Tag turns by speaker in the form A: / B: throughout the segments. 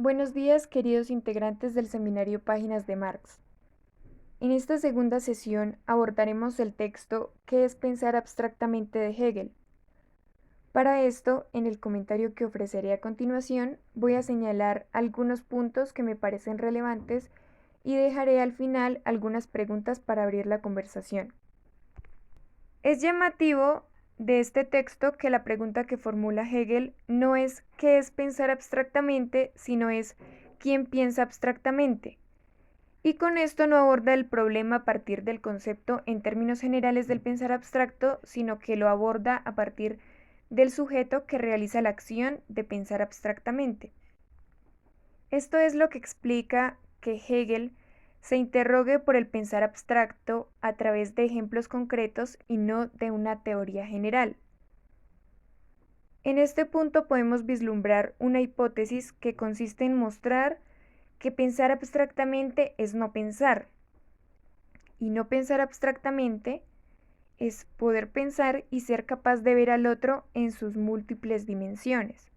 A: Buenos días, queridos integrantes del seminario Páginas de Marx. En esta segunda sesión abordaremos el texto ¿Qué es pensar abstractamente? De Hegel. Para esto, en el comentario que ofreceré a continuación, voy a señalar algunos puntos que me parecen relevantes y dejaré al final algunas preguntas para abrir la conversación. Es llamativo de este texto que la pregunta que formula Hegel no es ¿qué es pensar abstractamente?, sino es ¿quién piensa abstractamente? Y con esto no aborda el problema a partir del concepto en términos generales del pensar abstracto, sino que lo aborda a partir del sujeto que realiza la acción de pensar abstractamente. Esto es lo que explica que Hegel se interrogue por el pensar abstracto a través de ejemplos concretos y no de una teoría general. En este punto podemos vislumbrar una hipótesis que consiste en mostrar que pensar abstractamente es no pensar, y no pensar abstractamente es poder pensar y ser capaz de ver al otro en sus múltiples dimensiones.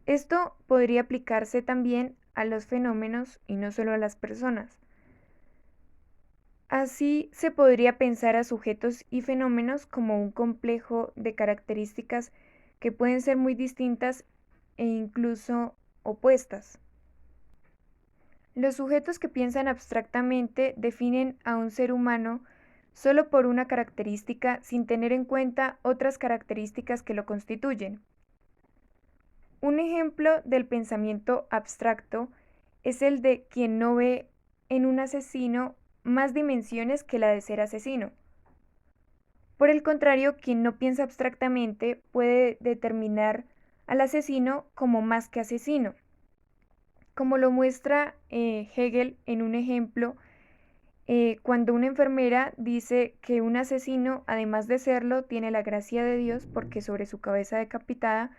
A: Esto podría aplicarse también a los fenómenos y no solo a las personas. Así se podría pensar a sujetos y fenómenos como un complejo de características que pueden ser muy distintas e incluso opuestas. Los sujetos que piensan abstractamente definen a un ser humano solo por una característica sin tener en cuenta otras características que lo constituyen. Un ejemplo del pensamiento abstracto es el de quien no ve en un asesino más dimensiones que la de ser asesino. Por el contrario, quien no piensa abstractamente puede determinar al asesino como más que asesino. Como lo muestra Hegel en un ejemplo, cuando una enfermera dice que un asesino, además de serlo, tiene la gracia de Dios porque sobre su cabeza decapitada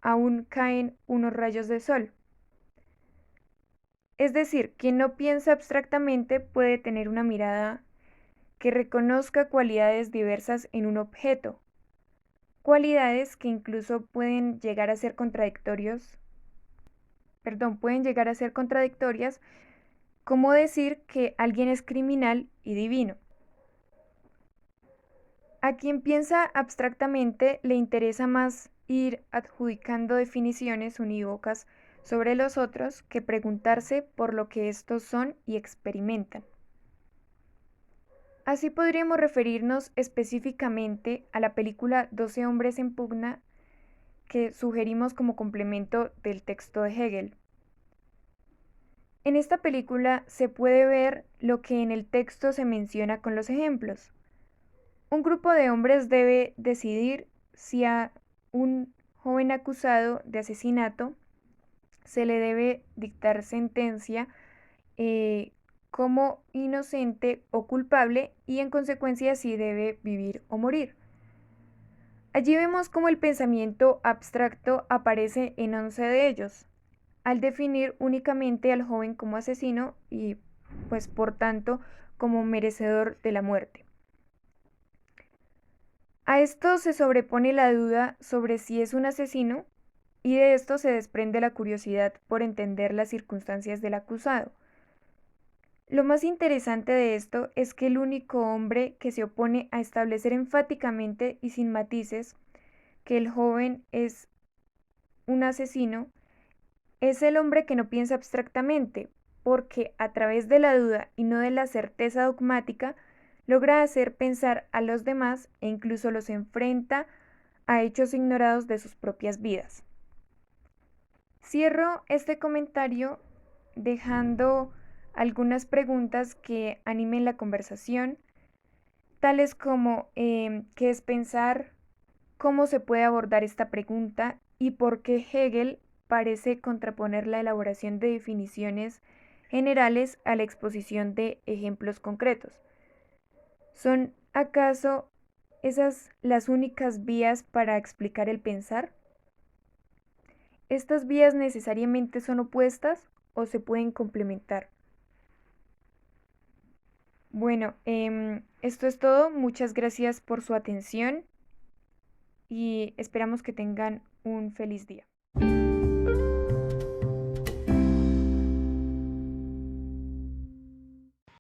A: aún caen unos rayos de sol. Es decir, quien no piensa abstractamente puede tener una mirada que reconozca cualidades diversas en un objeto, cualidades que incluso pueden llegar a ser contradictorias, como decir que alguien es criminal y divino. A quien piensa abstractamente le interesa más ir adjudicando definiciones unívocas sobre los otros que preguntarse por lo que estos son y experimentan. Así podríamos referirnos específicamente a la película 12 hombres en pugna que sugerimos como complemento del texto de Hegel. En esta película se puede ver lo que en el texto se menciona con los ejemplos. Un grupo de hombres debe decidir si a un joven acusado de asesinato se le debe dictar sentencia como inocente o culpable y en consecuencia si debe vivir o morir. Allí vemos cómo el pensamiento abstracto aparece en 11 de ellos, al definir únicamente al joven como asesino y, pues por tanto, como merecedor de la muerte. A esto se sobrepone la duda sobre si es un asesino y de esto se desprende la curiosidad por entender las circunstancias del acusado. Lo más interesante de esto es que el único hombre que se opone a establecer enfáticamente y sin matices que el joven es un asesino es el hombre que no piensa abstractamente, porque a través de la duda y no de la certeza dogmática, logra hacer pensar a los demás e incluso los enfrenta a hechos ignorados de sus propias vidas. Cierro este comentario dejando algunas preguntas que animen la conversación, tales como ¿qué es pensar? ¿Cómo se puede abordar esta pregunta? ¿Y por qué Hegel parece contraponer la elaboración de definiciones generales a la exposición de ejemplos concretos? ¿Son acaso esas las únicas vías para explicar el pensar? ¿Estas vías necesariamente son opuestas o se pueden complementar? Bueno, esto es todo. Muchas gracias por su atención y esperamos que tengan un feliz día.